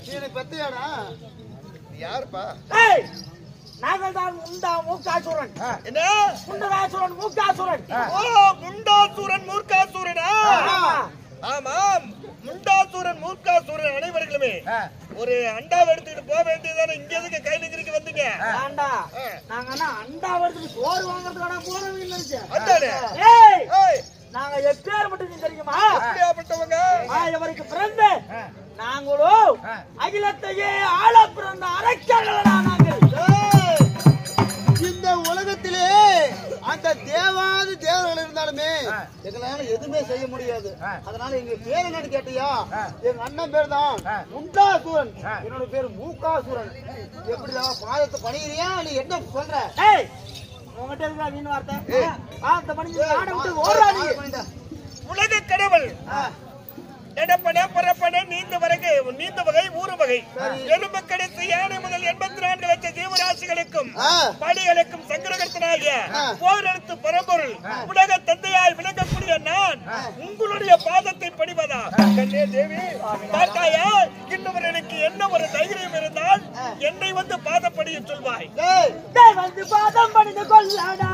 நீ பத்தியாடா யாருப்பா? நாங்கள் தான் முண்டா மூக்காசுரன். என்ன முண்டராசுரன் மூக்காசுரன். ஓ முண்டாசுரன் மூர்க்காசுரனா? ஆமாம், முண்டாசுரன் மூர்க்காசுரன் அனைவர்களுமே ஒரு அண்டாவை எடுத்துட்டு போக வேண்டியதானே. இங்க எதுக்கு கை நெஞ்சிருக்கு வந்தீங்க? ஆண்டா நாங்க அண்டா எடுத்துட்டு சோறு வாங்குறதுக்கான போறவே இல்லை. அண்டானே நாங்க எப்பேற்பட்டது தெரியுமா? எப்படியாப்பட்டவங்க? இவருக்கு பிறந்த நாங்களும் அகிலத்தையே ஆள பிறந்த அரக்கர்களா நாங்கள். இந்த உலகத்திலே அந்த தேவாதி தேவர்கள் இருந்தாலுமே எங்களால எதுவுமே செய்ய முடியாது. அதனால எங்க பேர் என்னன்னு கேட்டியா? எங்க அண்ணன் பேர் தான் முண்டாசுரன், என்னோட பேர் மூக்காசுரன். எப்படி பாதத்தை பணிகிறியா? நீ என்ன சொல்ற? உங்ககிட்ட இருக்கா வீண் வார்த்தை? பாதத்தை பணிஞ்சு ஆட விட்டு ஓடாதீங்க. உலக கடவுள் எடப்பட பரப்பட நீந்த வகை ஊறு வகை எலும்பு கடைசி யானை முதல் 84 லட்சம் ஜீவராசிகளுக்கும் படிகளுக்கும் சங்கரகர்த்தனாகிய போரெடுத்து பரம்பொருள் உலக தந்தையாய் விளங்கக்கூடிய நான் உங்களுடைய பாதத்தை பணிவதா? கண்ணே தேவி பார்த்தாயா, இன்னொரு எனக்கு என்ன ஒரு தைரியம் இருந்தால் என்னை வந்து பாதப்படிய சொல்வாய். வந்து பாதம் பணிந்து கொள்ளாடா.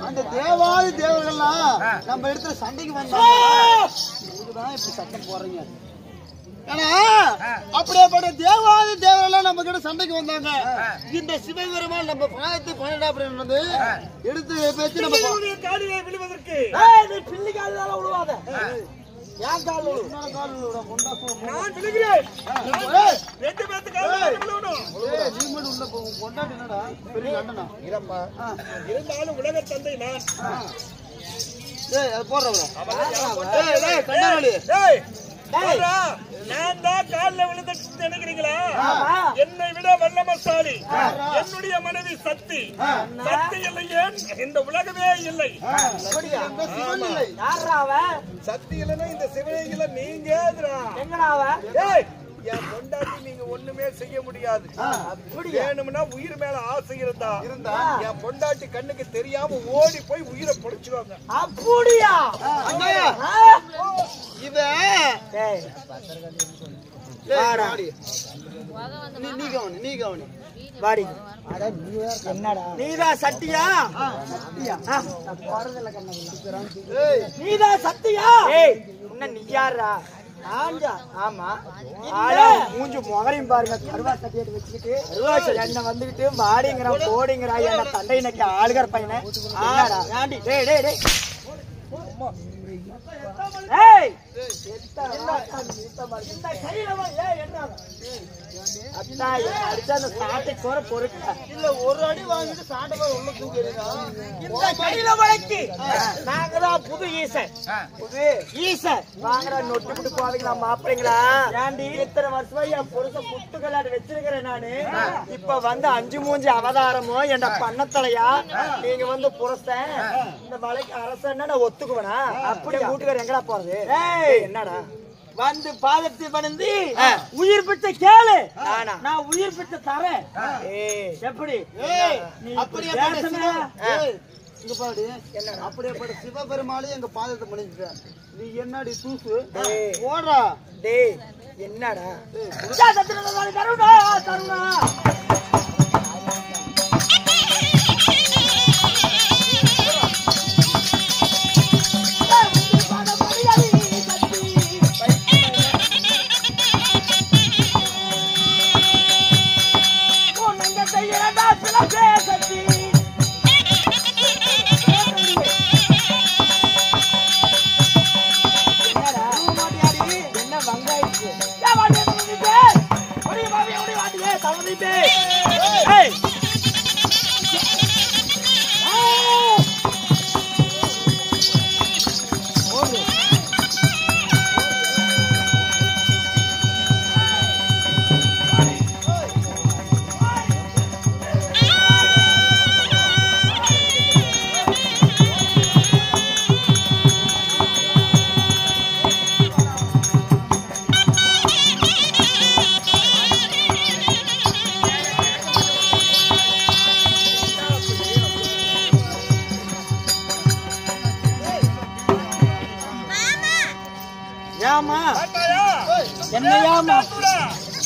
அந்த தேவாதி தேவர்கள்லாம் நம்ம இடத்துல சண்டைக்கு வந்தாங்க. இப்படி சத்தம் போடுறீங்க. ஆனா அப்படியேப்பட்ட தேவாதி தேவரெல்லாம் நம்ம கிட்ட சண்டைக்கு வந்தாங்க. இந்த சிவபெருமான் நம்ம பாயத்தை பன்னெண்டா அப்படின்னு எடுத்து பேச்சு நம்ம காலிலே விழுவதற்கு பிள்ளை கால விழுவாத. யார் கால் நான் விழுகிறேன். ரெண்டு பேத்து காலிலே விழுவணும். நீ மட்டும் உள்ள கொண்டாடி என்னடா பெரிய அண்ணனா இருப்பா. இருந்தாலும் உலக தந்தை நான். அது போடுறவங்க நான் தான் காலில் விழுந்து நினைக்கிறீங்களா? என்னை விட வல்லமசாலி என்னுடைய மனைவி சக்தி. சக்தி இல்லையே இந்த உலகமே இல்லை. சக்தி இல்லைன்னா இந்த சிவனே இல்லை. நீங்க என் கொண்டாட்டி நீங்க ஒண்ணுமே செய்ய முடியாது. வேணும்னா உயிர் மேல ஆசை இருந்தா என் பொண்டாட்டி கண்ணுக்கு தெரியாம ஓடி போய் உயிரை பொடிச்சுவாங்க. அப்படியா? நீ கவனி வாடி. நீதான் சத்தியா? நீதான் சத்தியா? நீ யாரா? ஆமா, மூஞ்சு முகரையும் பாருங்க. கருவா சட்டியை வச்சுக்கிட்டு என்ன வந்துகிட்டு மாடிங்கிறா போடிங்கிறா என்ன தண்டை நக்க ஆளுகர் பையனை. ஒரு அடி வாங்கிட்டு சாட்டை உள்ள தூக்கி நாங்கதான் புது ஈசன். புது ஈசன் வாங்குற நொட்டு போவீங்களா மாப்பிள்ளைங்களா? ஏண்டி இத்தனை வருஷமா என் புருஷன் புட்டு கல்லாடு வச்சிருக்கிறேன் நானு. இப்ப வந்து 5 மூஞ்சி அவதாரமும் என்ன பண்ணத்தலையா? நீங்க வந்து புருஷன் இந்த மலைக்கு அரசன் நான் ஒத்துக்குவேனா? அப்படி வீட்டுக்கார எங்கடா போறது? என்னடா வந்து பாதத்தை பணிந்து உயிர் பிச்சை கேளு. நான் உயிர் பிச்சை தரேன். எப்படி? அப்படியேப்பட்ட சிவபெருமாளே எங்க பாதத்தை பணிஞ்சுட்ட. நீ என்னடி தூசு ஓடுறா? டேய் என்னடா கருணா கருணா ஆமா பார்த்தாயா? என்னையாமா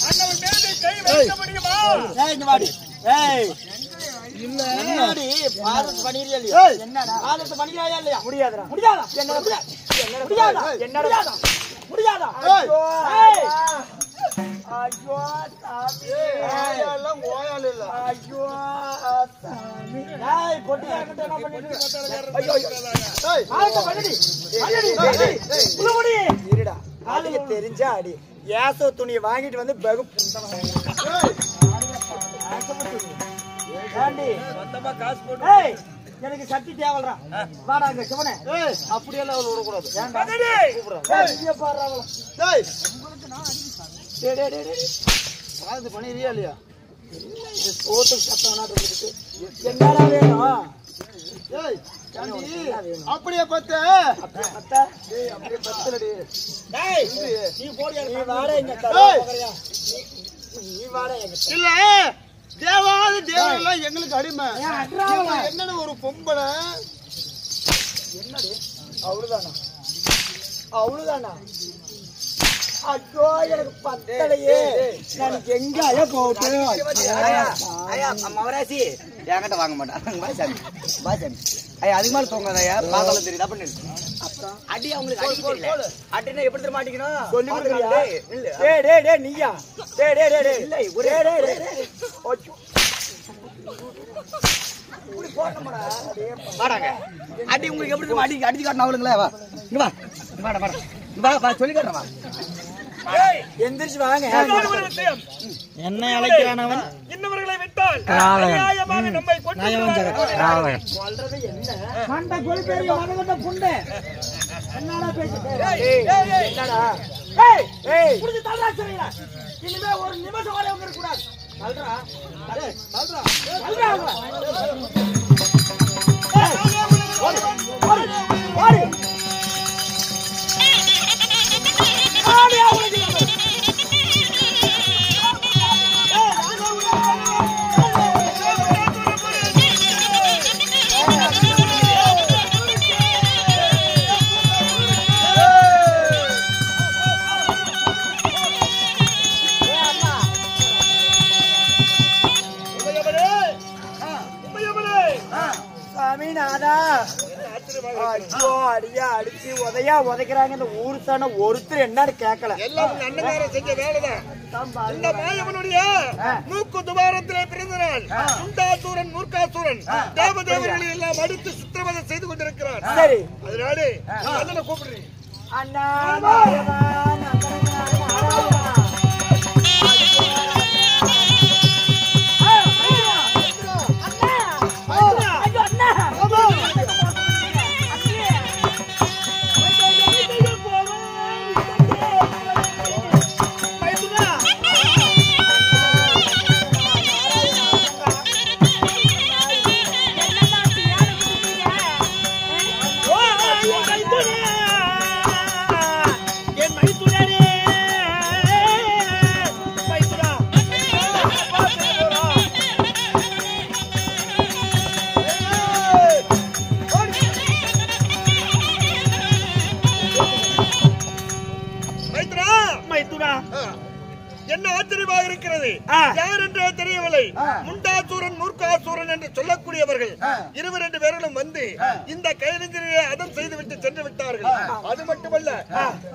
அண்ணன் மேலே கை வைக்க முடியுமா? இங்க வாடி என்னடி பாதத்து பண்ணிரியா இல்லையா என்னடா பாதத்து பண்ணிரியா இல்லையா முடியாதுடா முடியாதா என்னடா முடியாதா என்னடா முடியாதா ஐயோ ஐயோ சாமி எல்லாம் ஓயால இல்ல. ஐயோ சாமி டேய் கொட்டியாக்கிட்ட என்ன பண்ணிட்டு ஐயோ ஏய், ஆளு பண்ணடி புலமுடி இருடா ஆளுக்கு தெரிஞ்சா அடி ஏசோ துணியை வாங்கிட்டு வந்து பகு சொந்தமா காசு போட்டு ஏய் எனக்கு சட்டி தேவல்றா வாடா அங்க சிவனே ஏய், அப்படியெல்லாம் அவளை விடக்கூடாது. மகனே, ஏய் இங்க பாரு அவள ஏய், டேய் பாதத்து பண்ணிரியா இல்லையா? ஓட்டு சத்தம்னா இருக்குது என்னடா வேணும் ஏய், ஏண்டி, அப்படியே பத்த அத்தை ஏய், அப்படியே பத்தலடி. டேய் நீ போடியா நீ வாடா இங்க ஏய். தரயா நீ வாடா எங்க இல்ல தேவாதி தேவரெல்லாம் எங்களுக்கு அடிமை. ஏன் அட்ராவல? இவன் என்னன்னு ஒரு பொம்பளை என்னடி அவ்வளவுதானா ஐயோ எனக்கு பத்தலையே நான் எங்க ஐயா போட்டு ஐயா மவராசி என்கிட்ட வாங்க மாட்டான் பாய் சாமி ஐயா அதுக்கு மேல தூங்காதயா பார்த்தாலும் தெரியுது அப்படின்னு அடி அவங்களுக்கு அடி தெரியல அடினா எப்படி தெரியுமா மாட்டிக்கணும் சொல்லி கொடுக்குறியா டேய் நீயா டேய் இல்லை ஒரே ஒரே ஐயோ இப்படி போடணும்டா வாடாங்க அடி உங்களுக்கு எப்படி தெரியுமா அடி அடிச்சு காட்டணும் அவளுங்களே வா இங்க வா வாடா வாடா வா வா சொல்லி காட்டுறேன் வா ஏய், எந்திரிச்சு வாங்க இன்னொரு ஒரு விஷயம். என்ன அழைக்கிறான் அவன் இன்னவர்களை விட்டால் நியாயமாக நம்மை கொண்டு சொல்றது என்ன மண்ட கொல்பேரிய மனகண்ட புண்டை என்னடா பேசிட்டு என்னடா ஏய் புடிச்சு தள்ளா சரிடா இனிமே ஒரு நிமிஷம் வரை உட்கார கூடாது தள்ளுடா டேய் தள்ளுடா ஓடி ஓடி சாமிநாதா ஐயோ அடியா அடிச்சு உதைக்கிறாங்க இந்த ஊருத்தான ஒருத்தர் என்னன்னு கேட்கல எல்லாம் உங்க அண்ணகாரன் செஞ்ச வேலைதான். இந்த மாயவனுடைய மூக்கு துவாரத்திலே பிறந்த நாள் முண்டாசூரன் மூர்க்காசூரன் தேவதேவர்களை எல்லாம் அடுத்து சித்திரவதை செய்து கொண்டிருக்கிறான். சரி அதனால அண்ணனை கூப்பிடுறேன். அண்ணா மாயவன் என்ன ஆச்சரியமாக இருக்கிறது. யார் என்றே தெரியவில்லை. முண்டாசூரன் மூர்க்காசூரன் என்று சொல்லக்கூடியவர்கள் 22 பேர்களும் வந்து இந்த கைதிகளை அதம் செய்துவிட்டு சென்று விட்டார்கள். அது மட்டுமல்ல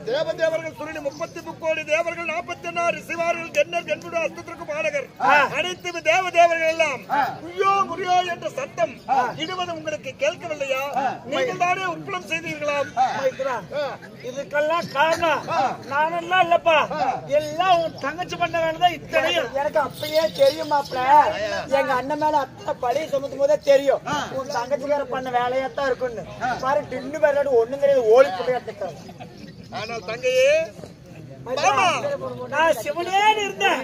தேவதேவர்கள் சுருணி 33 கோடி தேவர்கள் 46 சிவார்கள் கண்ணர் கண்ணுட அஸ்தத்திற்கு பாடகர் அனைத்து தேவதேவர்கள் எல்லாம் குய்யோ முறியோ என்ற சத்தம் இடுவது உங்களுக்கு கேட்கவில்லையா? நீங்கள் தானே உட்பலம் செய்தீர்களாம். இதுக்கெல்லாம் காரணம் நானெல்லாம் இல்லப்பா எல்லாம் உன் தங்கச்சி பண்ண வேண்டியதான் இத்தனையும் எனக்கு அப்பயே தெரியும் மாப்ள எங்க அண்ணன் மேல அத்தனை பழி சுமத்தும் போதே தெரியும் உன் தங்கச்சிக்கார பண்ண வேலையாத்தான் இருக்குன்னு பாரு டின்னு பேரோட ஒண்ணும் தெரியாது ஓடி போய் ஆனால் தங்கையே நான் சிவனேன்னு இருந்தேன்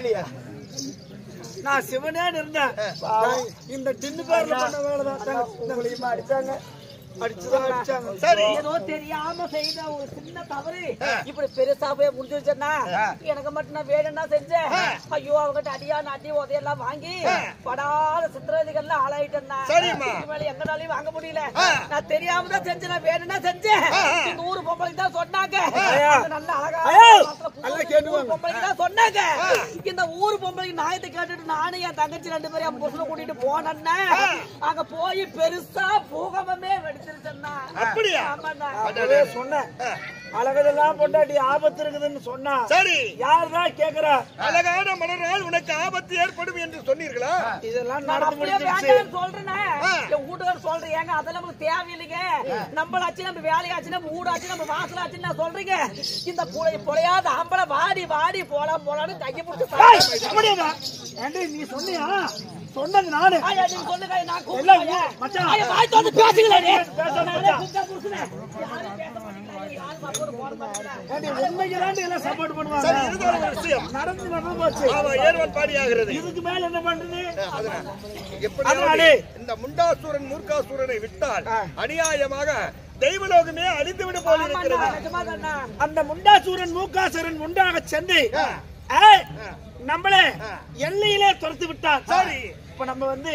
நான் சிவனேன்னு இருந்தேன் இந்த டின்னு பேர்ல பண்ண வேலைதான் உங்களையும் அடிச்சாங்க அடிச்சுதான் அடிச்சாங்க. சரி ஏதோ தெரியாம செய்த ஒரு சின்ன தவறு இப்படி பெருசா போய் முடிஞ்சிருச்சுன்னா எனக்கு மட்டும் நான் வேணும்னா செஞ்சேன். ஐயோ அவங்கிட்ட அடியான அடி உதையெல்லாம் வாங்கி படாத சித்திரவதைகள்ல ஆளாயிட்டேன்னா சரிம்மா. மேல எங்கனாலையும் வாங்க முடியல. நான் தெரியாம தான் செஞ்சேன். நான் வேணும்னா செஞ்சேன். இந்த ஊரு பொம்பளைக்கு தான் சொன்னாங்க. நல்ல அழகா பொம்பளைக்கு தான் சொன்னாங்க. இந்த ஊரு பொம்பளைக்கு நாயத்தை கேட்டுட்டு நானும் என் தங்கச்சி 2 பேரும் என் புருஷனை கூட்டிட்டு போனேன்னா அங்க போய் பெருசா பூகம்பமே வெடிச்சிருச்சேன்னா. அப்படியா? ஆமாண்ணா. அதே சொன்னேன். அழகதெல்லாம் பொண்டாட்டி ஆபத்து இருக்குதுன்னு சொன்னா சரி யாருதான் கேக்குறா? அழகான மலரால் உனக்கு ஆபத்து ஏற்படும் என்று சொன்னீர்களா? இதெல்லாம் நான் நடந்து அப்படியே முடிஞ்சிருச்சு. வேண்டாம்னு சொல்றேனே. என் வீட்டுக்காரர் சொல்றேன், ஏங்க அதெல்லாம் நமக்கு தேவையில்லைங்க. நம்மளாச்சு நம்ம வேலையாச்சு நம்ம வீடாச்சு நம்ம வாசலாச்சு நான் சொல்றீங்க. இந்த பொழையாத ஆம்பளை வாடி வாடி போலான்னு கையை நீ சொன்னியா? சொன்னது நானு. நீங்க சொல்லுங்க. நான் எல்லாம் மச்சான். வாய் வந்து பேசுங்களே. உண்மைக்கு எல்லாம் சப்போர்ட் பண்ணுவாங்க. சரி இதுதான் ஒரு விஷயம். நடந்து போச்சு. ஆமா ஏர்வன் பாடி ஆகிறது. இதுக்கு மேல என்ன பண்றது? எப்படி இந்த முண்டாசூரன் மூர்க்காசூரனை விட்டால் அநியாயமாக தெய்வலோகமே அழிந்துவிட போல இருக்கிறது. அந்த முண்டாசூரன் மூக்காசூரன் உண்டாக சென்று நம்மளே எல்லையிலே துரத்து விட்டார். சரி இப்ப நம்ம வந்து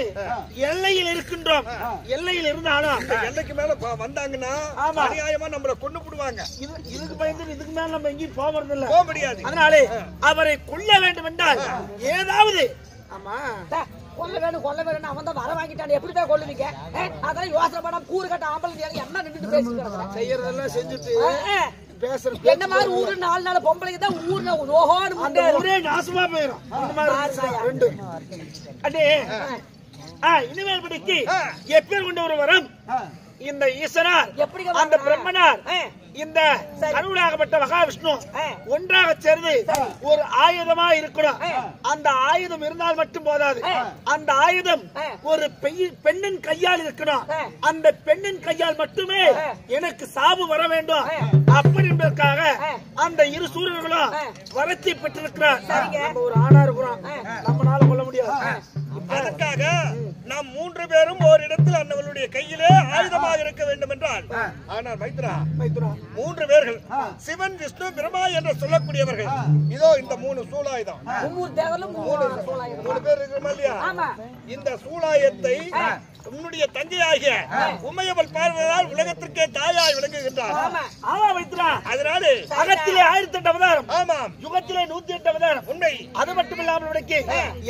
எல்லையில் இருக்கின்றோம். எல்லையில் இருந்தாலும் எல்லைக்கு மேல வந்தாங்கன்னா அநியாயமா நம்மள கொண்டு போடுவாங்க. இதுக்கு பயந்து இதுக்கு மேல நம்ம எங்கேயும் போறது இல்ல, போக முடியாது. அதனாலே அவரை கொல்ல வேண்டும் என்றால் ஏதாவது ஆமா கொல்ல வேணும் அவன் தான் வர வாங்கிட்டான். எப்படிதான் கொல்லுவீங்க? அதான் யோசனை பண்ண கூறு கட்ட ஆம்பளை என்ன நின்று பேசிக்கிறாங்க. செய்யறதெல்லாம் செஞ்சுட்டு பேசுறது என்ன மாதிரி ஊரு 4 நாள் பொம்பளைக்கு தான் ஊர்ல ரோஹோன்னு அந்த ஊரே நாசமா போயிடும். இந்த மாதிரி ரெண்டு அடே இனிமேல் படிக்கு எப்பேர் கொண்டு ஒரு வரம் இந்த ஈஸ்வரர் அந்த பிரம்மனார் இந்த கடவுளாகப்பட்ட மகாவிஷ்ணு ஒன்றாக சேர்ந்து ஒரு ஆயுதமா இருக்கணும். அந்த ஆயுதம் இருந்தால் மட்டும் போதாது. அந்த ஆயுதம் ஒரு பெண்ணின் கையால் இருக்கணும். அந்த பெண்ணின் கையால் மட்டுமே எனக்கு சாவு வர வேண்டும். அப்படி என்பதற்காக அந்த இரு சூரர்களும் வரத்தை பெற்றிருக்கிறார். நம்ம ஒரு ஆணா இருக்கிறோம், நம்மளால கொள்ள முடியாது. அதற்காக நாம் 3 பேரும் ஒரு இடத்தில் அண்ணவளுடைய கையிலே ஆயுதமாக இருக்க வேண்டும் என்றால், ஆனால் மைத்ரா 3 பேர்கள் சிவன் விஷ்ணு பிரம்மா என்று சொல்லக்கூடியவர்கள். இதோ இந்த 3 சூலாயுதம் 3 பேர் இருக்கிறோமா இல்லையா? இந்த சூலாயத்தை உன்னுடைய தங்கையாகிய உமையவள் பார்வையால் உலகத்திற்கே தாயாய் விளங்குகின்றார். அதனால அகத்திலே 1008 அவதாரம், ஆமாம் யுகத்திலே 108 அவதாரம். உண்மை. அது மட்டும் இல்லாமல் உனக்கு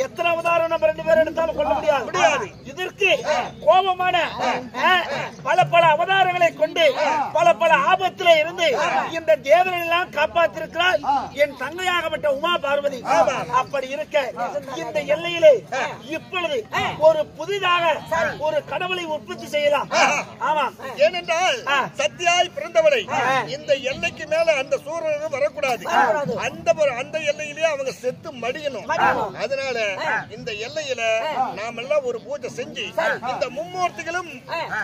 எத்தனை அவதாரம் நம்ம 2 பேரும் எடுத்தாலும் கொள்ள முடியாது. இதற்கு கோபமான பல அவதாரங்களை கொண்டு பல ஆபத்திலே இருந்து இந்த தேவனை எல்லாம் காப்பாற்றிருக்கிறார் என் தங்கையாகப்பட்ட உமா பார்வதி. அப்படி இருக்க இந்த எல்லையிலே இப்பொழுது ஒரு புதிதாக ஒரு கடவுளை உற்பத்தி செய்யலாம். ஆமா, ஏனென்றால் சத்தியாய் பிறந்தவளை இந்த எல்லைக்கு மேல அந்த சூரனும் வரக்கூடாது. அந்த எல்லையிலேயே அவங்க செத்து மடியணும். அதனால இந்த எல்லையில நாம எல்லாம் ஒரு பூஜை செஞ்சு இந்த மும்மூர்த்திகளும்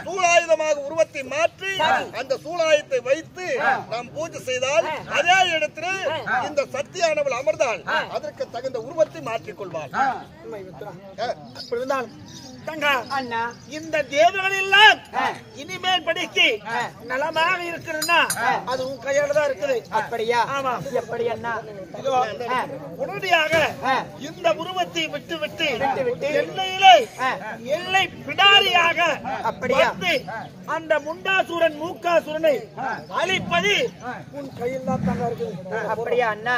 சூலாயுதமாக உருவத்தை மாற்றி அந்த சூலாயுதத்தை வைத்து நாம் பூஜை செய்தால் அதே இடத்துல இந்த சத்தியானவள் அமர்ந்தால் அதற்கு தகுந்த உருவத்தை மாற்றிக் கொள்வாள். இந்த தேவர்கள் எல்லாம் இனிமேல் படிக்கு நலமாக இருக்கிறதுன்னா அது உன் கையால தான் இருக்குது. அப்படியா? ஆமா. எப்படி அண்ணா? உடனடியாக இந்த உருவத்தை விட்டு எல்லையிலே எல்லை பிடாரியாக அப்படியா அந்த முண்டாசூரன் மூக்காசூரனை அழிப்பது உன் கையில் தான் தங்க இருக்குது. அப்படியா அண்ணா?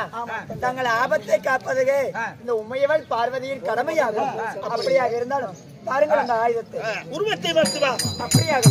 தங்கள் ஆபத்தை காப்பதுக்கு இந்த உமையவள் பார்வதியின் கடமையாகும். அப்படியாக இருந்தாலும் பாருங்கள் அந்த ஆயுதத்தை உருவத்தை வருத்துவா. அப்படியாக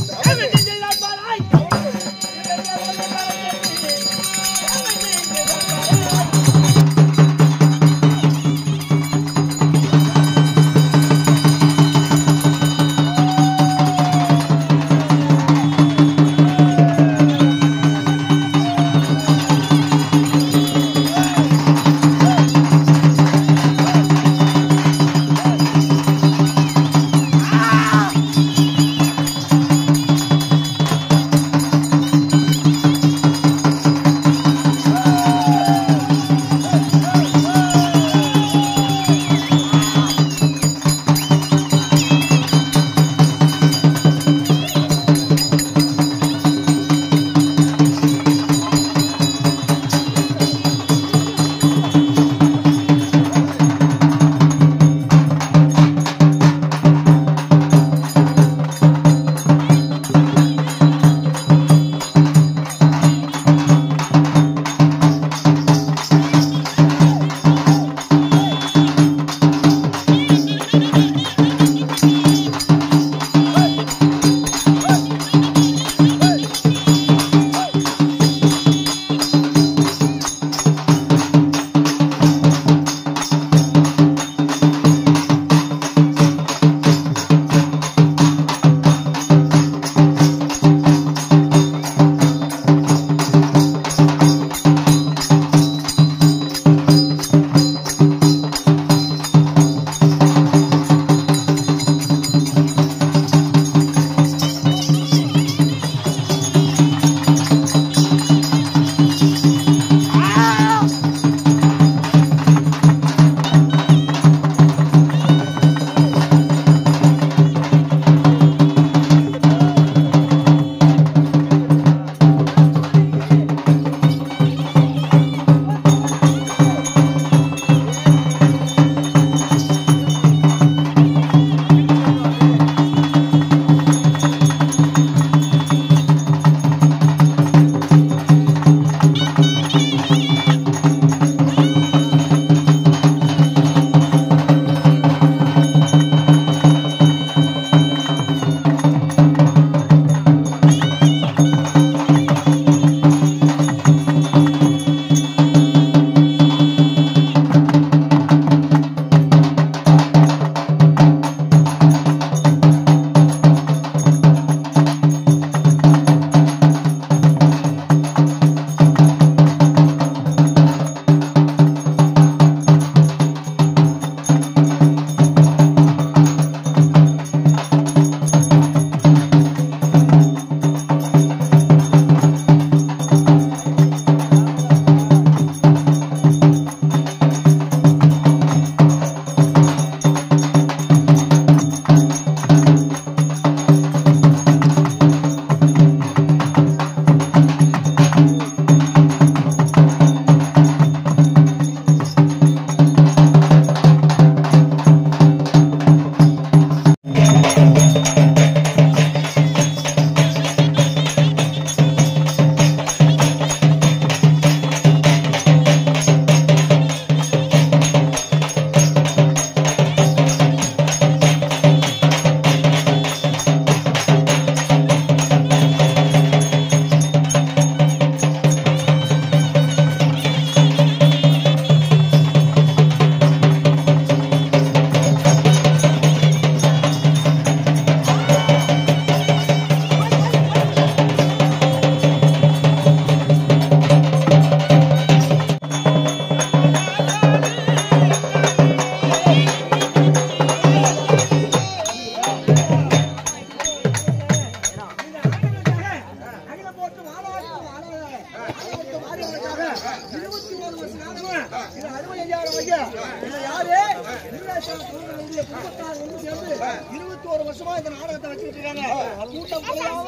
21 வருஷமா இந்த நாடகத்தை வச்சுட்டு இருக்காங்க. கூட்டம் குறையாம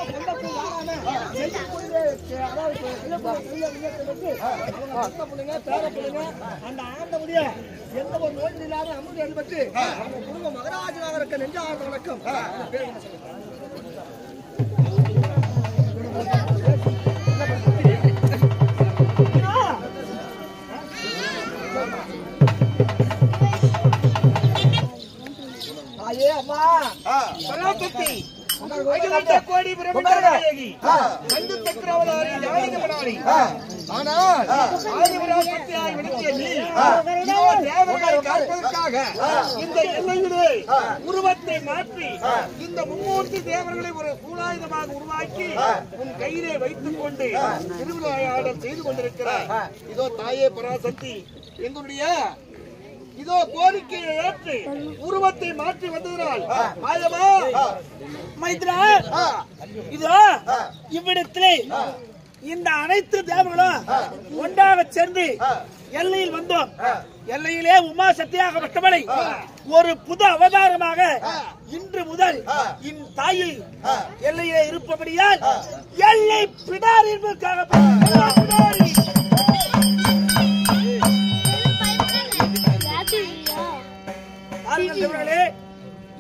அந்த ஆண்டவுடைய எந்த ஒரு நோய் இல்லாத அமுது என்பது அவங்க குடும்பம் மகராஜனாக இருக்க நெஞ்சார்ந்த வணக்கம். ஐயே அம்மா பராசக்தி அகிலாண்ட கோடி பிரம்மநாயகி கண்டு சக்கரவதாரி ஜானகமணி ஆனால் ஆதிபராசக்தியாய் விளங்கிய நீ இதோ தேவர்களை காப்பதற்காக இந்த எல்லையிலே உருவத்தை மாற்றி இந்த மும்மூர்த்தி தேவர்களை ஒரு சூலாயுதமாக உருவாக்கி உன் கையிலே வைத்துக் கொண்டு திருவிழாயாடல் செய்து கொண்டிருக்கிறாய். இதோ தாயே பராசக்தி எங்களுடைய இதோ கோரிக்கையை ஏற்று உருவத்தை மாற்றி வந்ததனால் மாயமா மைத்ரா இதோ இவ்விடத்திலே இந்த அனைத்து தேவர்களும் ஒன்றாக சேர்ந்து எல்லையில் வந்தோம். எல்லையிலே உமா சக்தியாக பட்டவளை ஒரு புது அவதாரமாக இன்று முதல் என் தாயை எல்லையிலே இருப்பபடியால் எல்லை பிடாரி என்பதற்காக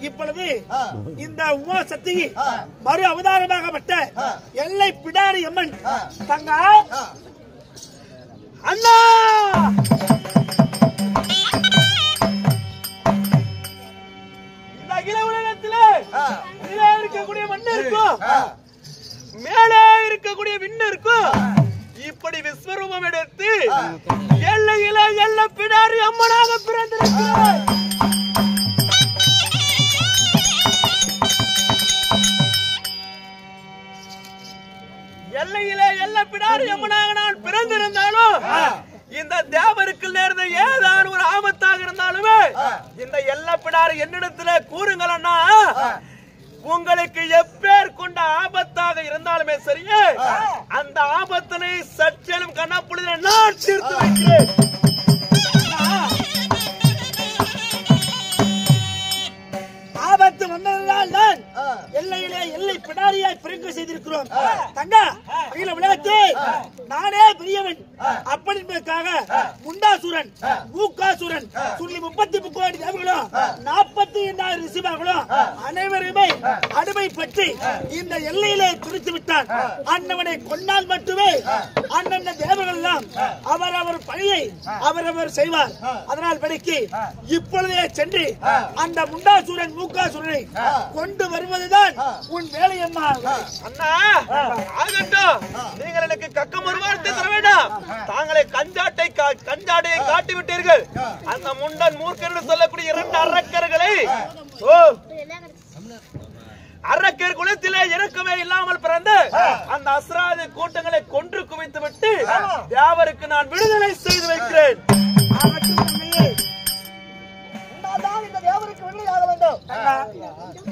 இப்பொழுது இந்த உமா சக்தி மறு அவதாரமாகப்பட்ட எல்லை பிடாரி அம்மன் தங்க அண்ணா இந்த அகில உலகத்திலே கீழே இருக்கக்கூடிய மண் இருக்கும், மேலே இருக்கக்கூடிய விண்ணு இருக்கும். இப்படி விஸ்வரூபம் எடுத்து எல்லையில எல்லை பிடாரி அம்மனாக பிறந்திருக்கிறார். எல்லையிலே எல்லை பிடாரி அம்மனாக நான் பிறந்திருந்தாலும் இந்த தேவருக்கு நேர்ந்த ஏதாவது ஒரு ஆபத்தாக இருந்தாலுமே இந்த எல்லை பிடாரி என்னிடத்துல கூறுங்கள் அண்ணா. உங்களுக்கு எப்பேர் கொண்ட ஆபத்தாக இருந்தாலுமே சரியே அந்த ஆபத்தினை சற்றேனும் கண்ணப்புள்ள நான் தீர்த்து வைக்கிறேன். ஆபத்து வந்ததால் தான் எல்லையிலே எல்லை பிடாரியாய் பிறக்க செய்திருக்கிறோம். தங்க அகில உலகத்தை நானே பெரியவன் அப்படி என்பதற்காக முண்டாசுரன் மூக்காசுரன் சொல்லி 33 கோடி தேவர்களும் 48,000 ரிஷிமார்களும் அனைவருமே அடிமைப்பட்டு இந்த எல்லையிலே துடித்து விட்டான். அண்ணவனை கொண்டால் மட்டுமே அண்ணன் தேவர்கள் எல்லாம் அவரவர் பணியை அவரவர் செய்வார். அதனால் படிக்கு இப்பொழுதே சென்று அந்த முண்டாசுரன் மூக்காசுரனை கொண்டு வருவதுதான் உன் வேலை அம்மா. அண்ணா ஆகட்டும், நீங்கள் எனக்கு கக்கம் ஒரு வார்த்தை தர வேண்டாம். தாங்களே கஞ்சாடையை காட்டி விட்டீர்கள். அந்த முண்டன் மூர்க்கர் சொல்லக்கூடிய 2 அரக்கர்களை அரக்கர் குலத்திலே இறக்கமே இல்லாமல் பிறந்த அந்த அசுராதி கூட்டங்களை கொன்று குவித்து விட்டு தேவருக்கு நான் விடுதலை செய்து வைக்கிறேன். இந்த தேவருக்கு விடுதலையாக வேண்டும்.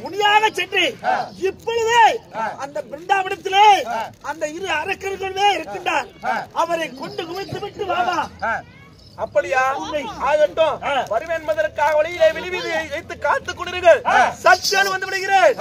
முனியாக சென்று இப்பொழுதே அந்த பிருந்தாவனத்திலே அந்த 2 அரக்கர்களே இருக்கின்றார். அவரை கொண்டு குவித்து விட்டு வாமா. அப்படியா? ஆகட்டும், வருவேன் என்பதற்காக வழியிலே விழிவீதி வைத்து காத்துக் கொண்டிருங்கள். சச்சல் வந்து விடுகிறேன்.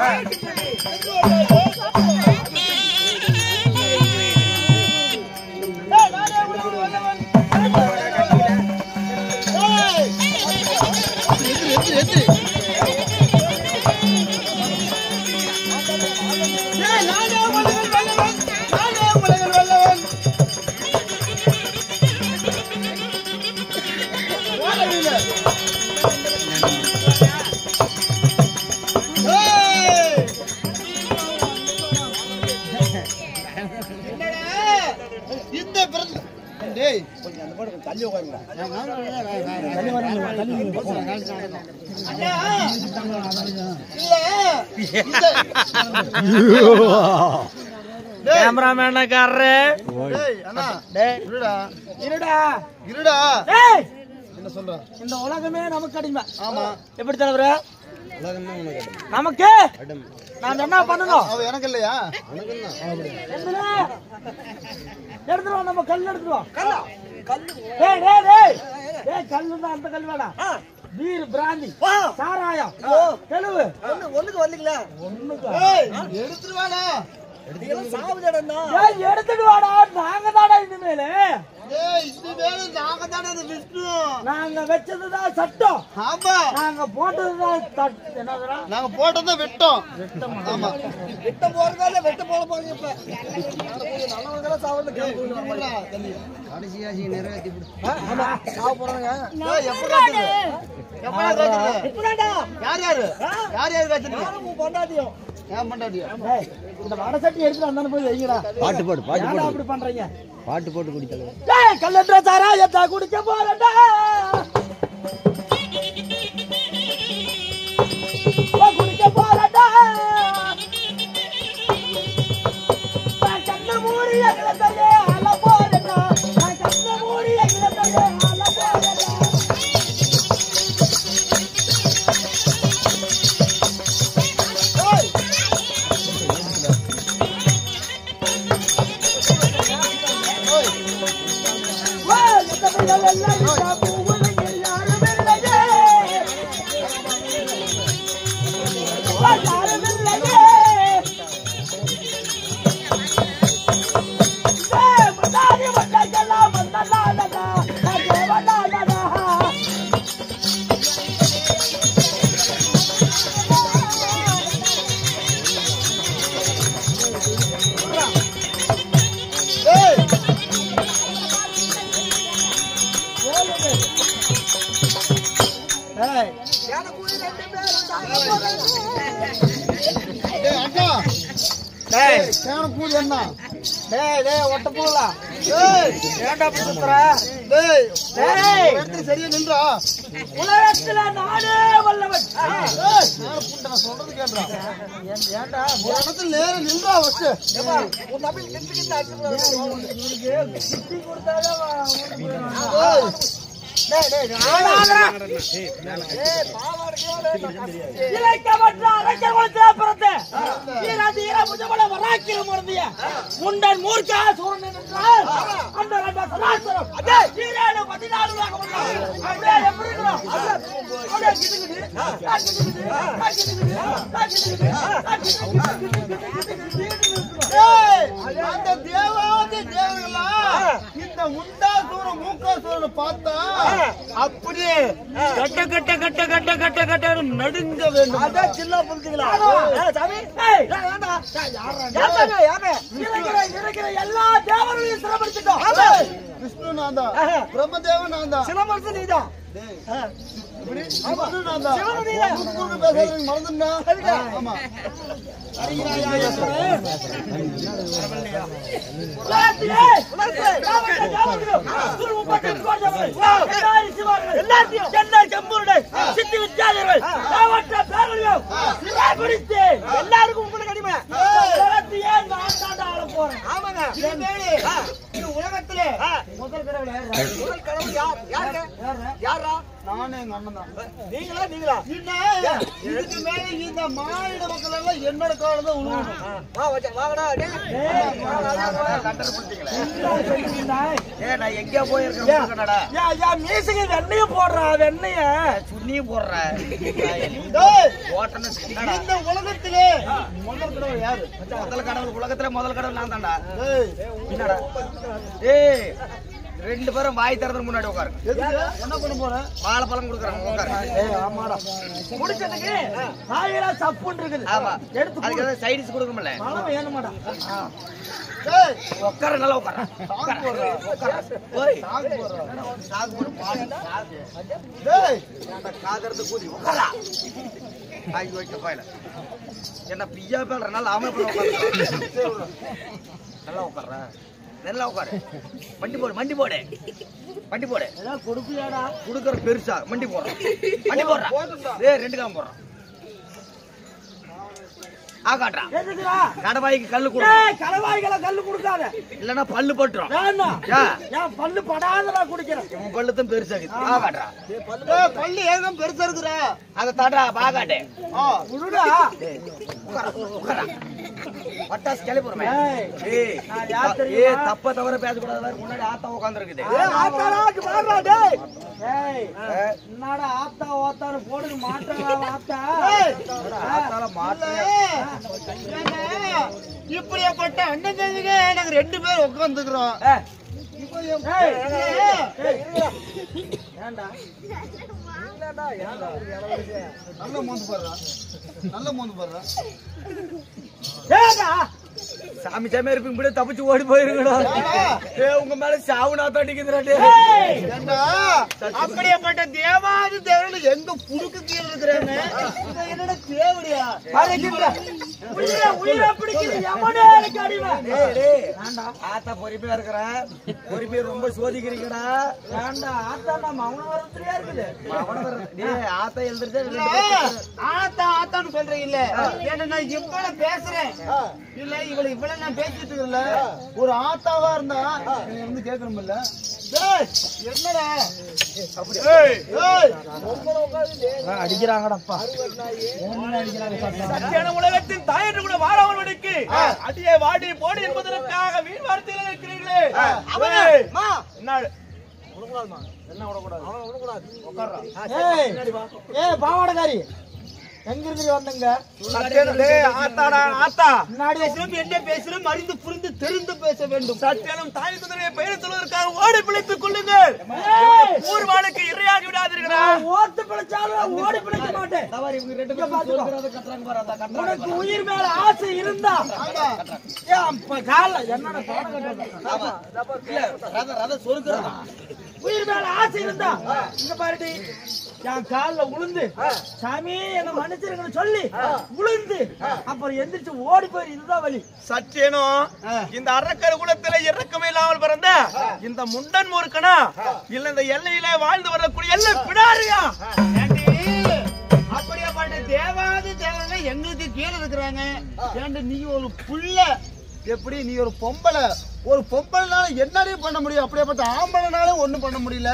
தள்ளி உட்காருங்க. கேமராமேனக்காரரு இருடா என்ன சொல்ற? இந்த உலகமே நமக்கு அடிமை. ஆமா. எப்படி தலைவர நமக்கு நான் என்ன பண்ணணும்? அவ எனக்கு இல்லையா? எடுத்துட்டு வா, நம்ம கல் எடுத்துட்டு வா. கல்லா டேய் டேய் டேய் டேய் கல்லு தான், அந்த கல் வேணாம். பீர் பிராந்தி சாராயம் தெலுவு ஒண்ணுக்கு வரலீங்களா? ஒண்ணுக்கு எடுத்துட்டு வாடா. சாவுது இடம் தான். ஏய், எடுத்துட்டு வாடா, நாங்க தாடா இனிமேலு. ஏய், இது வேற நாங்க தானே இந்த விஷ்ணு. நாங்க வச்சதுதான் சட்டம், ஆமா, நாங்க போட்டதுதான் என்னதுடா நாங்க போட்டதை விட்டோம். ஆமா, வெட்ட போறதால வெட்ட போட போறீங்க. இப்ப நல்லவங்க சாவுது கடைசியாசி நிறைவேற்றி சாவு போறாங்க. எப்ப காத்துது? எப்படா காத்துது? இப்பதான்டா யார் யாரு யார் யாரு காத்துனீங்க? உன் பொண்டாட்டியும் ஏன் பண்ணாடியா? டேய், இந்த வடை சட்டி எடுத்துட்டு வந்தானே போய் வைங்கடா. பாட்டு போடு ஏன்டா அப்படி பண்றீங்க? பாட்டு போட்டு குடிக்கல. டேய், கல்லன்ற சாராயத்தை குடிக்க போறடா. குடிக்க போறடா. கண்ண மூடி எங்களத்தையே அல போறடா. கண்ண மூடி எங்களத்தையே அல போறடா. சரியா நின்றா. உலகத்துல நானே வல்லவன். சொல்றது கேட்டா ஏன்டா ஒரு இடத்துல நேர நின்றா வச்சு உன் நபி நின்றுக்கிட்டு இலைக்கமற்ற அரக்கர் குலத்திலே பிறந்த வீர தீர புஜபல வராக்கிரம் பொருந்திய முண்டன் மூர்க்கா சூரன் என்றால் அந்த ரெண்ட சராசரம் அதே வீரேன 14 உலகம் உள்ளார். அப்படியே எப்படி இருக்கிறோம்? அப்படியே கிடுகிடு அந்த தேவாதி தேவர்களா இந்த முண்டா சூரன் மூக்கா சூரன் பார்த்தா அப்படியே கட்ட கட்ட கட்ட கட்ட கட்ட கட்ட நடுங்க வேண்டும். அதான் சின்ன புரிஞ்சுங்களா சாமி? இருக்கிற எல்லா தேவர்களையும் சிறப்படுத்திட்டோம். விஷ்ணு நான் தான், பிரம்மதேவன் நான் தான், சிலம்பரசு நீதான். விஷ்ணு நான் தான். குறுக்கு பேசுறது மறந்துட்டா? ஆமா. எல்லாருக்கும் உங்களுக்கு அடிமை. ஆமாங்க. இது உலகத்திலே முதல் கடவுள் முதல் கடவுள் யார்? யாருங்க? யாரா? நானே எங்க அண்ணன் தான். நீங்களா? நீங்களா? இதுக்கு மேல இந்த மாநில மக்கள் எல்லாம் என்னோட காலம் தான் உழுவணும். வாங்கடா நான் எங்கேயோ போயிருக்கேன். மீசுக்கு வெண்ணையும் போடுறா, வெண்ணைய சுண்ணியும் போடுறேன். இந்த உலகத்திலே முதல் கடவுள் யாரு? முதல் கடவுள் உலகத்துல முதல் கடவுள் நான் தான்டா. என்னடா? ஏய், 2 பேரும் வாய் திறந்து முன்னாடி உட்காருங்க. என்ன பண்ண போற? வாழைப்பழம் கொடுக்குறாங்க உட்காருங்க. ஆமாடா முடிச்சதுக்கு காயிரா சப்புன்னு இருக்குது. ஆமா, எடுத்து அதுக்கு ஏதாவது சைடிஸ் கொடுக்கணும்ல. மழை வேணுமாடா. உட்கார நல்லா உட்கார. காதறது கூதி உட்காரா. ஆகி வைக்க போயில என்ன பிய்யா பேல்றனால அவன் நல்லா உட்கார்ற. நல்லா உட்காரு. வண்டி போடு, வண்டி போடு, வண்டி போடு. கொடுப்பியாடா? கொடுக்குற பெருசா வண்டி போடுறான். வண்டி போடுறான். 2 காம் போடுறான். ஆகாட்றா. எதுக்குடா? கடவாய்க்கு கல்லு கொடு. கடவாய்களை கல்லு கொடுக்காத, இல்லன்னா பல்லு பட்டுரும். ஏன் பல்லு படாதடா குடிக்கிறேன். உன் பல்லுதான் பெருசா இருக்கு. ஆகாட்றா. பள்ளி ஏகம் பெருசா இருக்குறா. அதை தாண்டா பாகாட்டே. உருடா. உட்காரா, உட்காரா. பட்டாசு கிளம்புறமே. ஏய் நான் யார் தெரியுமா? ஏய் தப்ப தவற பேசக்கூடாது. முன்னாடி ஆத்தா உட்கார்ந்திருக்குது. ஆத்தாடாக்கு பாருடா டேய். ஏய் என்னடா ஆத்தா ஓத்தான்னு போடுது மாட்டறா ஆத்தா. ஆத்தால மாட்டல. இப்படியாப்பட்ட அண்ணன் தம்பிங்க நாங்க 2 பேர் உட்கார்ந்துக்கிறோம். ஏண்டா நல்ல மூந்து போடுறா, நல்ல மூந்து போடுறா. ஏண்டா சாமி சாமியா இருப்பீங்க இப்படியே தப்பிச்சு ஓடி போயிருங்கடா. ஏய் உங்க மேல சாவுனா தட்டிக்குதுடா டேய். ஏண்டா அப்படியாப்பட்ட தேவாதி தேவர்கள் எங்க புடுக்கு கீழ இருக்கிறானே என்னடா தேவடியா உயிரை பிடிக்குது எமனே எனக்கு அடிமை. டேய் டேய் ஆத்தா பொறுமையா இருக்கறா. பொறுமையா ரொம்ப சோதிக்கிறீங்கடா. ஏண்டா ஆத்தா நம்ம அவன வரதுலயா இருக்குது. டேய் ஆத்தா எழுதுறதே ஆத்தா ஆத்தான்னு சொல்றீங்க இல்ல ஏன்னா நான் இவ்வளவு பேசுறேன் இல்ல இவ்வளவு நான் பேசிட்டு இருக்கல ஒரு ஆத்தாவா இருந்தா நீங்க வந்து கேட்கணும்ல என்னடா அடிக்கிறாங்கடப்பா. சத்தியான உலகத்தில் தாய் என்று கூட வாராவனுக்கு அடியே வாடி போடி என்பதற்காக வீண் வார்த்தைகள் இருக்கிறீர்களே. ஏய் பாவாடகாரி எங்க இருந்து வந்தங்க? என்ன பேசுறோம் அறிந்து புரிந்து தெரிந்து பேச வேண்டும். சத்தியானம் தாய் தந்தையை பெயர் சொல்வதற்காக ஓடி பிழைத்துக் கொள்ளுங்கள். ஊர்வாளுக்கு இரையாகி விடாதீர்களா. ஓட்டு பிழைச்சாலும் ஓடி பிழைக்க மாட்டேன். உனக்கு உயிர் மேல ஆசை இருந்தா உயிர் மேல ஆசை இருந்தா இங்க பாருடி என் காலில் உளுந்து சாமி என்ன மன்னிச்சிருக்கன்னு சொல்லி உளுந்து அப்புறம் எந்திரிச்சு ஓடி போய் இதுதான் வழி. சத்தியனும் இந்த அரக்கர் குலத்தில இறக்கமே இல்லாமல் பிறந்த இந்த முண்டன் மூர்க்கனா இல்ல இந்த எல்லையில வாழ்ந்து வரக்கூடிய எல்லை பிடாரியா. அப்படியாப்பட்ட தேவாதி தேவர்கள் எங்களுக்கு கீழே இருக்கிறாங்க. ஏன்டா நீ ஒரு புள்ள எப்படி நீ ஒரு பொம்பளைனால என்னடி பண்ண முடியும்? அப்படியாப்பட்ட ஆம்பளைனால ஒண்ணும் பண்ண முடியல.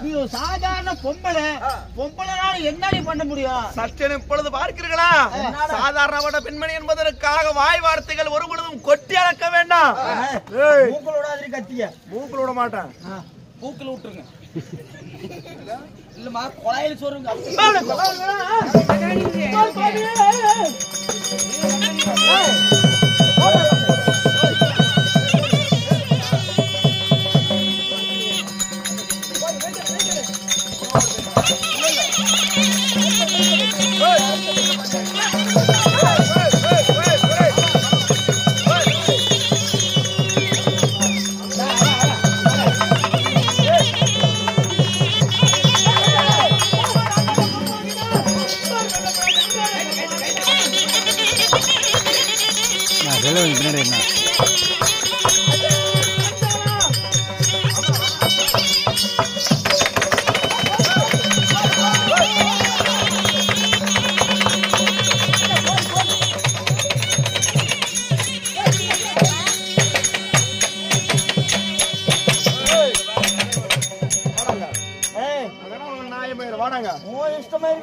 நீ ஒரு சாதாரண பொம்பளைனால என்னடி பண்ண முடியும்? சத்தியன் இப்பொழுது பார்க்கிறீர்களா? சாதாரண பெண்மணி என்பதற்காக வாய் வார்த்தைகள் ஒரு பொழுதும் கொட்டி அளக்க வேண்டாம். மூக்களோட கத்திய மூக்கில் விட மாட்டேன். பூக்கில் விட்டுருங்க. இல்லம்மா கொலையில சொல்லுங்க.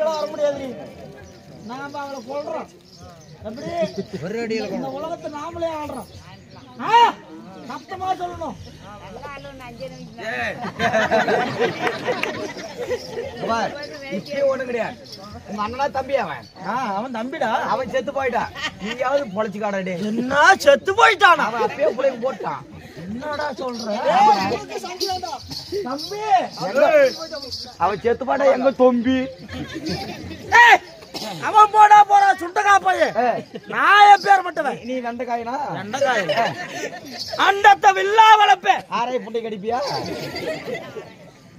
வர முடியாது. நாம அவளை கொள்றோம். எப்படி இந்த உலகத்தை நாமளே ஆடுறோம். சத்தமா சொல்லணும். இப்பயே ஒண்ணு கிடையாது. உங்க அண்ணனா தம்பி அவன். அவன் தம்பிடா. அவன் செத்து போயிட்டான். நீயாவது பொழைச்சுக்காடே. என்ன செத்து போயிட்டான்? அவன் அப்பயே பிள்ளைங்க போட்டான். என்னடா சொல்ற தம்பி? அவன் செத்து போட்டா எங்க தொம்பி? அவன் போறா சுண்டகா பையன். நான் என் பேர் மட்டும் நீ வெண்டைக்காயினா? வெண்டைக்காய் அண்டத்தை வில்லா வளர்ப்பேன். ஆரை புண்டை கடிப்பியா?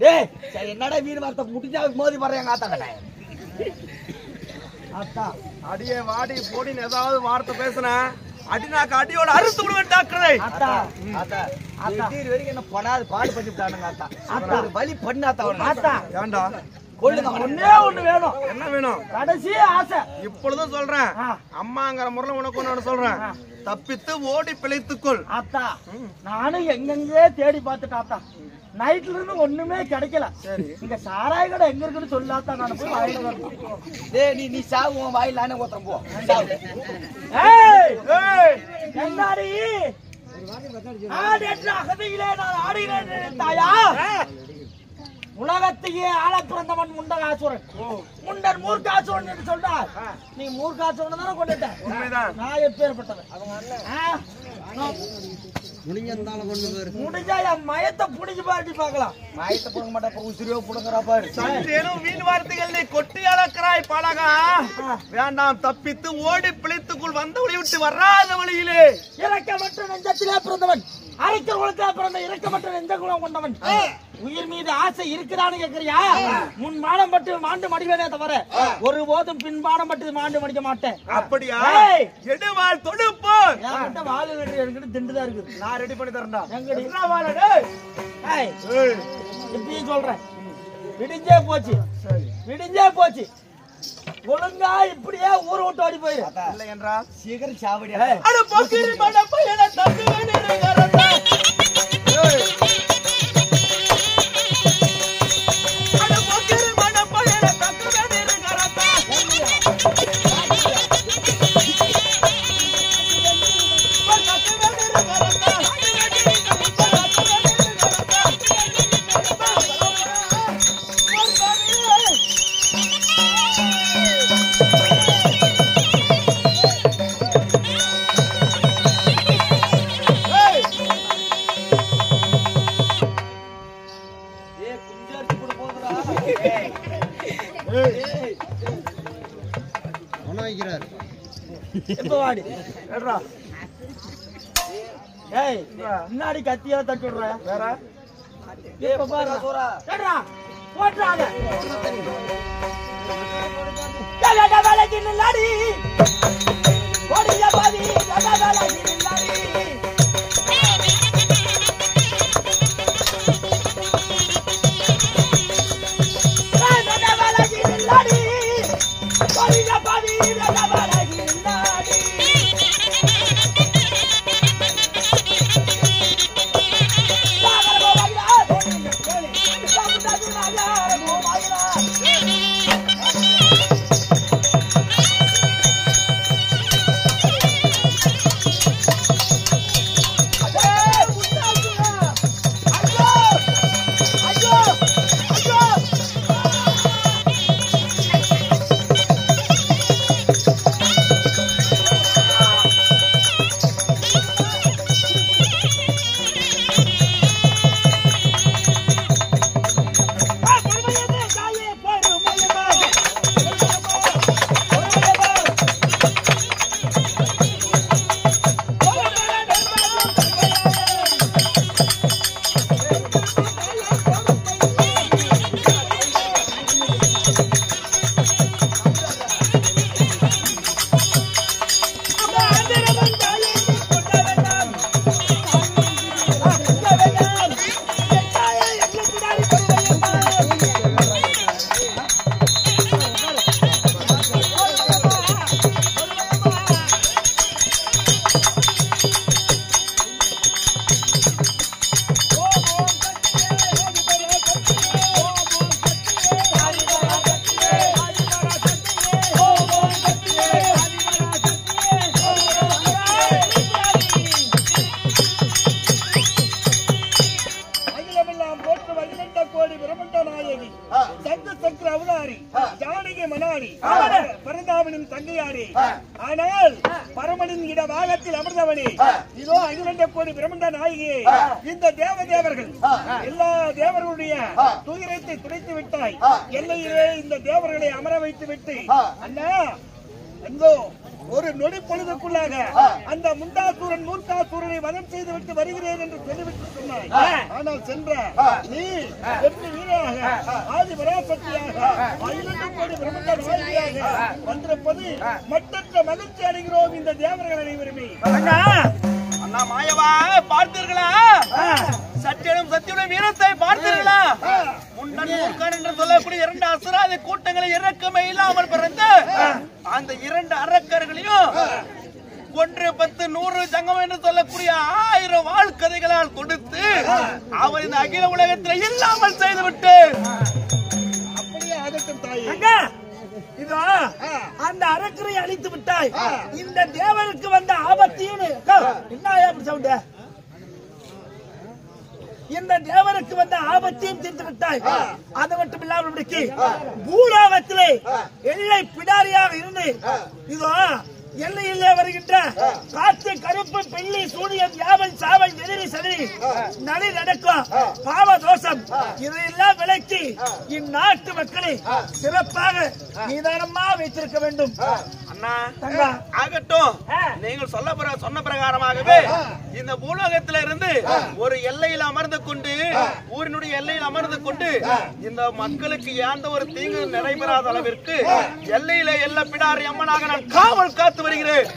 டேய் என்னடா வீடு வார்த்தை முடிஞ்சா மோதி பாரு எங்க ஆத்தா கடை. ஆத்தா அடியே வாடி போடின்னு ஏதாவது வார்த்தை பேசுனா அடினாக்க அடியோட அறுத்து விடுவேன் டாக்டரை. ஆத்தா ஆத்தா ஆத்தா வரைக்கும் என்ன பண்ணாது பாடு பண்ணி விட்டானுங்க. ஆத்தா ஆத்தா வலி பண்ணாத்தா ஆத்தா ஏண்டா ஒண்ணே ஒண்ணு வேணும். என்ன வேணும்? கடைசி ஆசை. இப்பொழுதும் சொல்றேன், அம்மாங்கிற முறையில உனக்கு ஒண்ணு சொல்றேன், தப்பித்து ஓடி பிழைத்துக்கொள். ஆத்தா நானும் எங்கெங்கே தேடி பார்த்துட்டேன் ஆத்தா. நைட்ல இருந்து ஒண்ணுமே கிடைக்கல. இங்க சாராய கடை எங்க இருக்குன்னு சொல்லாத்தா. நான் போய் வாயில வரணும். டேய் நீ சாவு, உன் வாயில நானே ஊத்துறேன் போ. என்னடி ஆடேற்ற அகதியிலே நான் ஆடுகிறேன் தாயா. உலகத்தையே ஆள பிறந்தவன் முண்டகாசுரன். முண்டன் மூர்க்காசுரன் என்று சொல்றார். நீ மூர்க்காசுரன் தானே கொண்டுட்ட. நான் எப்பேற்பட்டவன். முடிஞ்சா என் மயத்தை புடிச்சு பாட்டி பார்க்கலாம். மயத்தை புடுங்க மாட்டா, உசிரியோ புடுங்கறா பாரு. சற்றேனும் வீண் வார்த்தைகள் நீ கொட்டி அளக்கிறாய் பாலகா. வேண்டாம், தப்பித்து ஓடி பிழைத்துக்குள் வந்த வழி விட்டு வராத வழியிலே இறக்கமற்ற நெஞ்சத்திலே பிறந்தவன், அரைக்க குளத்திலே பிறந்த இறக்கமற்ற நெஞ்ச குலம் கொண்டவன். உயிர் மீது ஆசை இருக்கிறான்னு கேக்குறியா? முன் மாடம் பட்டு மாண்டு மடிவேனே தவிர ஒருபோதும் பின் மாடம் பட்டு மாண்டு மடிக்க மாட்டேன். அப்படியா? எடுவாள் தொடுப்போ. என்கிட்ட வாழ ரெடி என்கிட்ட திண்டுதான் இருக்குது. நான் ரெடி பண்ணி தரேன்டா. எங்கடி இப்பயும் சொல்றேன், விடிஞ்சே போச்சு, விடிஞ்சே போச்சு. ஒழுங்கா இப்படியே ஊரை விட்டு ஓடி போயிரு. இல்லை என்றால் சீக்கிரம் சாவடியா. அட போக்கிரி மட பையன தம்பி வேணுங்கறதா. அட போக்கிரி மட பையன தம்பி வேணுங்கறதா. எப்ப வாடி முன்னாடி கத்தியா தட்டி விடுற வேற. இப்ப பாரு போட்டுறாங்க பரந்தாமனின் தங்கையாரே. ஆனால் பரமனின் இட பாகத்தில் அமர்ந்தவனே, இதோ 2 கோடி பிரம்மண்ட நாயகியே, இந்த தேவர்கள் எல்லா தேவர்களுடைய துயரத்தை துடைத்து விட்டாய். எல்லையிலே இந்த தேவர்களை அமர வைத்து விட்டு அண்ணா எங்கோ ஒரு நொடி பொழுதுக்குள்ளாக அந்த முண்டாசூரன் மூர்க்காசூரனை வதம் செய்து விட்டு வருகிறேன் என்று சொல்லிவிட்டு சொன்னாய். ஆனால் சென்ற நீ வெற்றி வீரராக ஆதி பராசக்தியாக 12 கோடி பிரம்மண்ட நாயகியாக வந்திருப்பது மற்றற்ற மகிழ்ச்சி அடைகிறோம் இந்த தேவர்கள் அனைவருமே. அண்ணா மாயவா, பார்த்தீர்களா? சத்தியம் சத்தியுடைய வீரத்தை பார்த்தீர்களா? முன்னன் மூர்க்கன் என்று சொல்லக்கூடிய இப்படி 2 அசுராதி கூட்டங்களை இறக்கமே இல்லாமல் பிறந்து அந்த 2 அரக்கர்களையும் 1 10 100 சங்கம் என்று சொல்லக்கூடிய 1000 வாழ்க்கதைகளால் கொடுத்து அவர் இந்த அகில உலகத்தில் இல்லாமல் செய்துவிட்டு அப்படியே அதட்டும் தாயே இதோ அந்த அரக்கரை அழித்து விட்டாய். இந்த தேவனுக்கு வந்த ஆபத்தையும் என்ன சவுண்ட் இந்த தேவனுக்கு வந்த ஆபத்தையும் தீர்த்து விட்டாய். அது மட்டும் இல்லாமல் பூலோகத்திலே எல்லை பிடாரியாக இருந்து இதோ எல்லையிலே வருகின்ற காற்று கருப்பு பெள்ளி சூரியன் யாவல் சாவல் எதிரி சதிரி நலி நடக்கும் பாவ தோஷம் இதையெல்லாம் விலக்கி இந்நாட்டு மக்களை சிறப்பாக நிதானமா வைத்திருக்க வேண்டும். அண்ணா ஆகட்டும், நீங்கள் சொன்ன பிரகாரமாகவே இந்த பூலோகத்தில இருந்து ஒரு எல்லையில் அமர்ந்து கொண்டு ஊரினுடைய எல்லையில் அமர்ந்து கொண்டு இந்த மக்களுக்கு எந்த ஒரு தீங்கு நடைபெறாத அளவிற்கு எல்லையில எல்லை பிடாரி அம்மனாக நான் காவல் காத்து வருகிறேன்.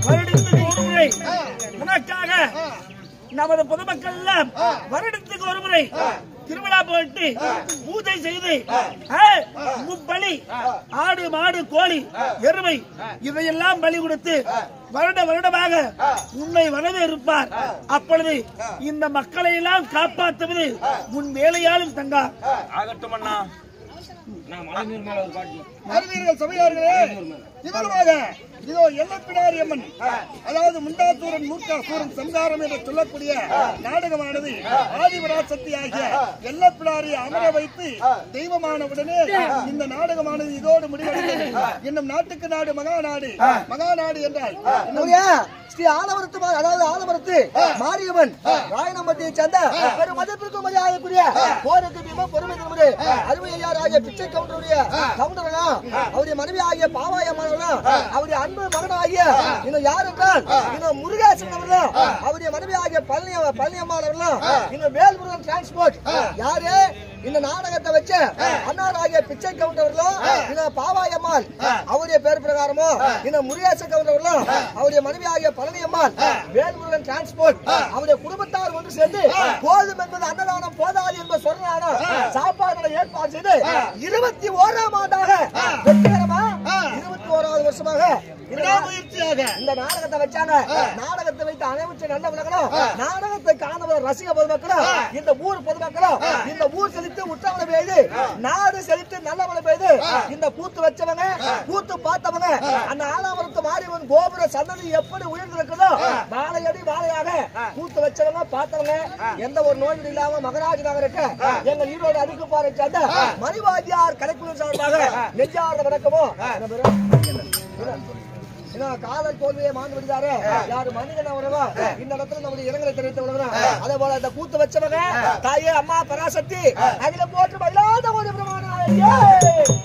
வருடத்துக்கு ஒரு முறை உனக்காக நமது பொதுமக்கள் எல்லாம் வருடத்துக்கு ஒரு முறை திருவிழா போட்டு பூஜை செய்து பலி ஆடு மாடு கோழி எருமை இதையெல்லாம் பலி கொடுத்து வருடமாக உன்னை வரவேற்பார். அப்பொழுது இந்த மக்களை எல்லாம் காப்பாற்றுவது உன் வேலையாலும் தங்கா. ஆகட்டும் அண்ணா. சபையார்களே, இவருமாக இதோ எல்லப்பிடாரி அம்மன் அதாவது முண்டாசூரன் மூக்காசூரன் சங்காரம் என்று சொல்லக்கூடிய நாடகமானது ஆதிபராசக்தி ஆகிய எல்லப்பிடாரி அமர வைத்து தெய்வமானவுடனே இந்த நாடகமானது இதோடு முடிவடைந்தது. இன்னும் நாட்டுக்கு நாடு மகாநாடு என்றால் ஸ்ரீ ஆலமரத்து அதாவது ஆலமரத்து மாரியம்மன் ராயனம்பட்டியை சேர்ந்த ஒரு மதத்திற்கு மரியாதைக்குரிய போருக்கு பீமம் பொறுமை திருமதி அருமை ஐயார் ஆகிய பிச்சை கவுண்டரனா அவருடைய மனைவி ஆகிய பாவாயம்மானா அவருடைய அன்பு மகனாகிய இன்னும் யார் என்றால் இன்னும் முருகேசன் அவர்களும் அவருடைய மனைவி ஆகிய பழனியம்மாள் அவர்களும் இன்னும் வேல்முருகன் டிரான்ஸ்போர்ட் யாரு இந்த நாடகத்தை வச்சு அண்ணாராகிய பிச்சை கவுண்டவர்களும் இன்னும் பாவாயம்மாள் அவருடைய பேர் பிரகாரமும் இன்னும் முருகேசன் கவுண்டவர்களும் அவருடைய மனைவி ஆகிய பழனியம்மாள் வேல்முருகன் டிரான்ஸ்போர்ட் அவருடைய குடும்பத்தார் ஒன்று சேர்ந்து போதும் என்பது அன்னதானம் போதாது என்பது சொன்னாலும் சாப்பாடுகளை ஏற்பாடு செய்து 21ஆம் ஆண்டாக வெற்றிகரமா 21வது வருஷமாக இந்த நாடகத்தை வச்சாங்க. நாடகத்தை வைத்து அனைவற்ற நல்ல உலகம் நாடகத்தை காண ரசிக பொதுமக்களும் இந்த ஊர் பொதுமக்களும் இந்த ஊர் செழித்து உற்றமழை பெய்து நாடு செழித்து நல்ல மழை பெய்து இந்த கூத்து வச்சவங்க கூத்து பார்த்தவங்க அந்த ஆலாமரத்து மாரியம்மன் கோபுர சன்னதி எப்படி உயர்ந்திருக்குதோ வாழையடி வாழையாக கூத்து வச்சவங்க பார்த்தவங்க எந்த ஒரு நோய் இல்லாம மகராஜ் நகருக்கு எங்க ஈரோடு அடுக்கு பாறை சேர்ந்த மணிவாதியார் கலைக்குழு சார்பாக நெஞ்சார்ந்த வணக்கமோ காதல் தோல்வியை மாண்டு விடுதாரு யாரு மனிதன் உறவா இந்த இடத்துல நம்முடைய இரங்கலை தெரிவித்த உலகம். அதே போல இந்த கூத்து வச்சவங்க தாயே அம்மா பராசக்தி அதுல போட்டு மயிலாத ஒரு பிரமாணம்